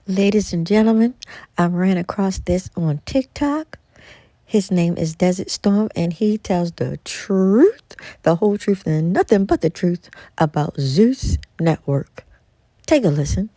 Ladies and gentlemen, I ran across this on TikTok. His name is Desert Storm, and he tells the truth, the whole truth, and nothing but the truth about Zeus Network. Take a listen.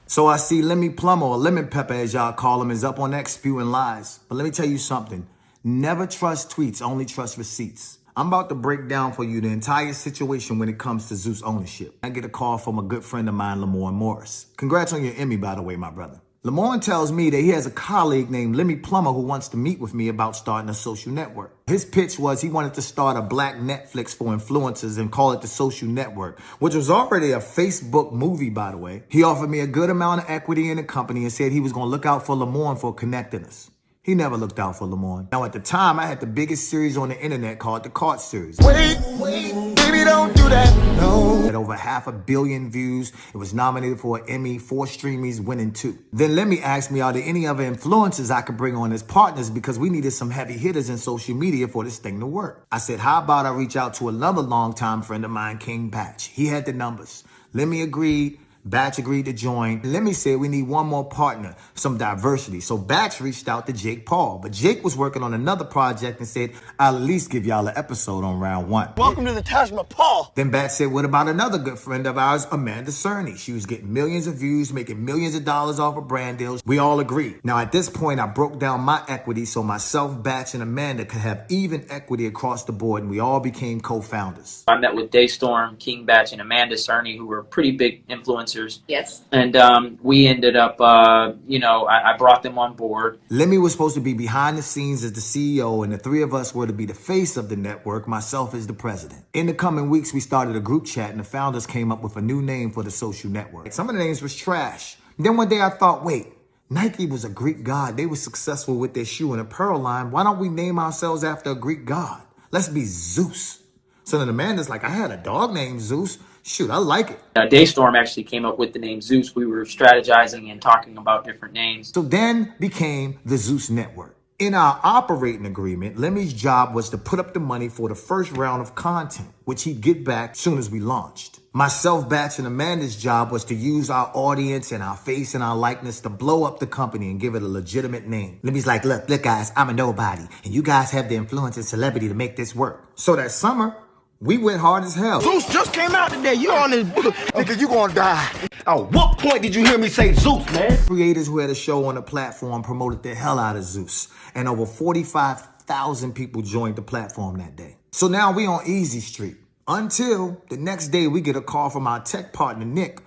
So I see Lemmy Plummer, or Lemon Pepper as y'all call him, is up on X spewing lies. But let me tell you something. Never trust tweets, only trust receipts. I'm about to break down for you the entire situation when it comes to Zeus ownership. I get a call from a good friend of mine, Lamorne Morris. Congrats on your Emmy, by the way, my brother. Lamorne tells me that he has a colleague named Lemmy Plummer who wants to meet with me about starting a social network. His pitch was he wanted to start a black Netflix for influencers and call it the Social Network, which was already a Facebook movie, by the way. He offered me a good amount of equity in the company and said he was going to look out for Lamorne for connecting us. He never looked out for Lamorne. Now, at the time, I had the biggest series on the internet called The Cart Series. Wait, baby, don't do that, no. Had over 500 million views. It was nominated for an Emmy, 4 Streamies, winning 2. Then Lemmy asked me, are there any other influencers I could bring on as partners because we needed some heavy hitters in social media for this thing to work. I said, how about I reach out to another longtime friend of mine, King Batch. He had the numbers. Lemmy agreed. Batch agreed to join. Lemmy said we need one more partner, some diversity. So Batch reached out to Jake Paul, but Jake was working on another project and said, I'll at least give y'all an episode on round 1. Welcome to the Taj Mahal. Then Batch said, what about another good friend of ours, Amanda Cerny? She was getting millions of views, making millions of dollars off of brand deals. We all agreed. Now at this point, I broke down my equity so myself, Batch, and Amanda could have even equity across the board, and we all became co-founders. I met with Daystorm, King Batch, and Amanda Cerny, who were pretty big influencers. Yes. And we ended up, I brought them on board. Lemmy was supposed to be behind the scenes as the CEO, and the 3 of us were to be the face of the network, myself as the president. In the coming weeks, we started a group chat, and the founders came up with a new name for the social network. Some of the names was trash. Then one day I thought, wait, Nike was a Greek god. They were successful with their shoe and apparel line. Why don't we name ourselves after a Greek god? Let's be Zeus. So then Amanda's like, I had a dog named Zeus. Shoot, I like it. Daystorm actually came up with the name Zeus. We were strategizing and talking about different names. So then became the Zeus Network. In our operating agreement, Lemmy's job was to put up the money for the first round of content, which he'd get back soon as we launched. Myself, Batch, and Amanda's job was to use our audience and our face and our likeness to blow up the company and give it a legitimate name. Lemmy's like, look guys, I'm a nobody, and you guys have the influence and celebrity to make this work. So that summer, we went hard as hell. Zeus just came out today. You on this nigga, you gonna die. At what point did you hear me say Zeus, man? Creators who had a show on the platform promoted the hell out of Zeus, and over 45,000 people joined the platform that day. So now we on Easy Street. Until the next day we get a call from our tech partner, Nick,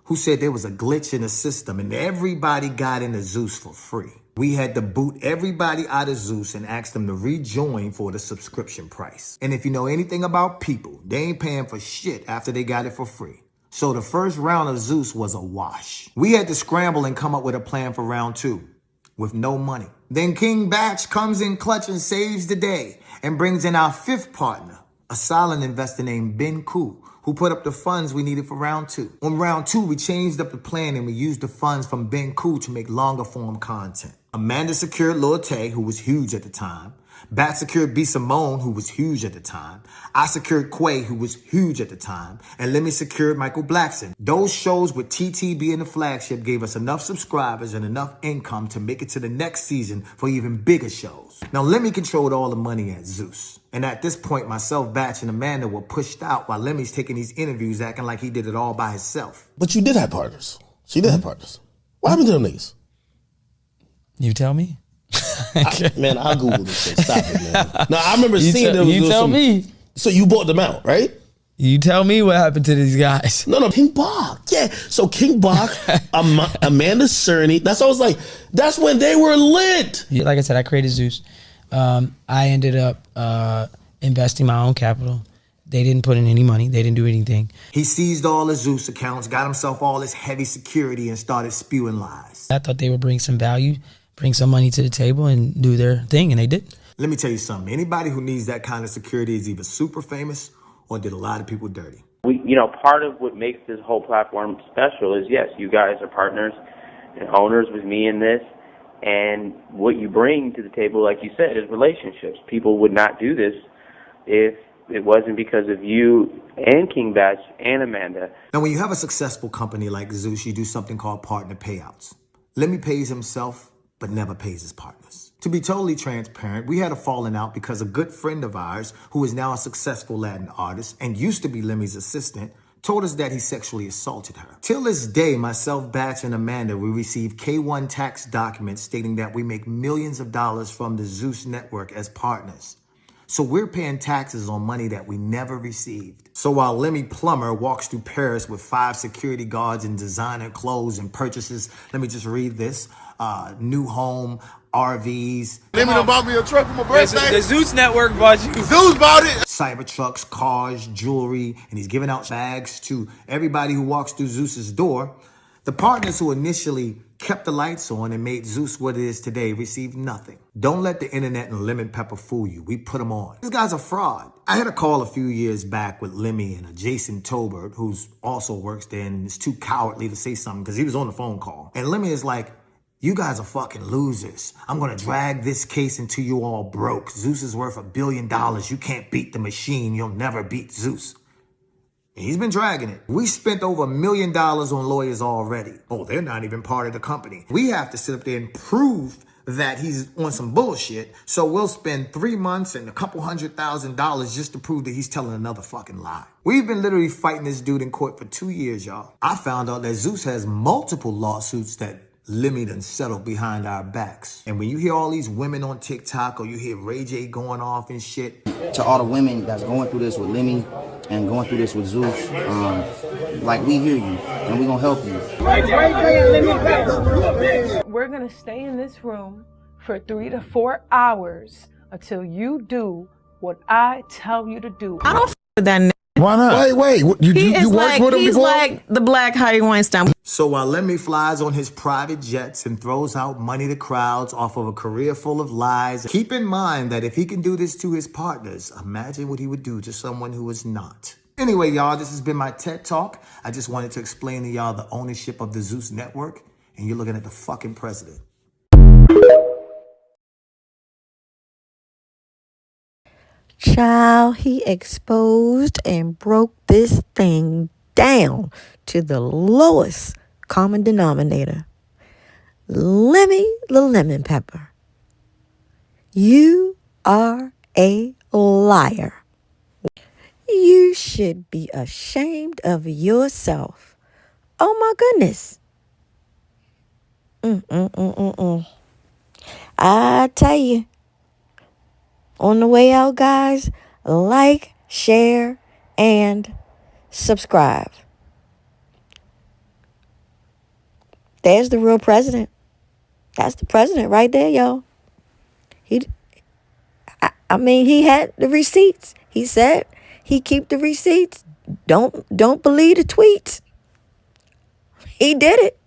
who said there was a glitch in the system and everybody got into Zeus for free. We had to boot everybody out of Zeus and ask them to rejoin for the subscription price. And if you know anything about people, they ain't paying for shit after they got it for free. So the first round of Zeus was a wash. We had to scramble and come up with a plan for round 2 with no money. Then King Batch comes in clutch and saves the day and brings in our 5th partner, a silent investor named Ben Koo, who put up the funds we needed for round 2. On round 2, we changed up the plan and we used the funds from Ben Koo to make longer form content. Amanda secured Lil Tay, who was huge at the time. Bat secured B. Simone, who was huge at the time. I secured Quay, who was huge at the time. And Lemmy secured Michael Blackson. Those shows with TT being the flagship gave us enough subscribers and enough income to make it to the next season for even bigger shows. Now, Lemmy controlled all the money at Zeus. And at this point, myself, Batch, and Amanda were pushed out while Lemmy's taking these interviews acting like he did it all by himself. But you did have partners. She did have partners. What happened to them niggas? You tell me. Man, I'll Google this shit. Stop it, man. No, I remember seeing them. You tell me. So you bought them out, right? You tell me what happened to these guys. No, King Bach. Yeah. So King Bach, Amanda Cerny. That's what I was like. That's when they were lit. Yeah, like I said, I created Zeus. I ended up investing my own capital. They didn't put in any money. They didn't do anything. He seized all the Zeus accounts, got himself all this heavy security, and started spewing lies. I thought they would bring some value, bring some money to the table, and do their thing, and they did. Let me tell you something. Anybody who needs that kind of security is either super famous or did a lot of people dirty. Part of what makes this whole platform special is, yes, you guys are partners and owners with me in this. And what you bring to the table, like you said, is relationships. People would not do this if it wasn't because of you and King Batch and Amanda. Now, when you have a successful company like Zeus, you do something called partner payouts. Lemmy pays himself, but never pays his partners. To be totally transparent, we had a falling out because a good friend of ours, who is now a successful Latin artist and used to be Lemmy's assistant, told us that he sexually assaulted her. Till this day, myself, Batch, and Amanda, we receive K1 tax documents stating that we make millions of dollars from the Zeus network as partners. So we're paying taxes on money that we never received. So while Lemmy Plumber walks through Paris with 5 security guards and designer clothes and purchases, let me just read this, new home, RVs. Lemmy done bought me a truck for my birthday. The Zeus network bought you. Zeus bought it. Cybertrucks, cars, jewelry, and he's giving out bags to everybody who walks through Zeus's door. The partners who initially kept the lights on and made Zeus what it is today received nothing. Don't let the internet and lemon pepper fool you. We put them on. This guy's a fraud. I had a call a few years back with Lemmy and a Jason Tobert, who's also works there and is too cowardly to say something because he was on the phone call. And Lemmy is like, you guys are fucking losers. I'm gonna drag this case until you all broke. Zeus is worth $1 billion. You can't beat the machine. You'll never beat Zeus. And he's been dragging it. We spent over $1 million on lawyers already. Oh, they're not even part of the company. We have to sit up there and prove that he's on some bullshit. So we'll spend 3 months and a couple $100,000 just to prove that he's telling another fucking lie. We've been literally fighting this dude in court for 2 years, y'all. I found out that Zeus has multiple lawsuits that Lemmy done settled behind our backs. And when you hear all these women on TikTok or you hear Ray J going off and shit. To all the women that's going through this with Lemmy and going through this with Zeus, like, we hear you and we gonna help you. We're gonna stay in this room for 3 to 4 hours until you do what I tell you to do. I don't f with that nigga. Why not? Wait. You worked with him He's before? like the Black Harvey Weinstein. So while Lemmy flies on his private jets and throws out money to crowds off of a career full of lies, keep in mind that if he can do this to his partners, imagine what he would do to someone who is not. Anyway, y'all, this has been my TED Talk. I just wanted to explain to y'all the ownership of the Zeus network, and you're looking at the fucking president. Child, he exposed and broke this thing down to the lowest common denominator. Lemmy the Lemon Pepper, you are a liar. You should be ashamed of yourself. Oh my goodness. I tell you, on the way out, guys, like, share, and subscribe. There's the real president. That's the president right there, y'all. I mean, he had the receipts. He said he keep the receipts. Don't believe the tweets. He did it.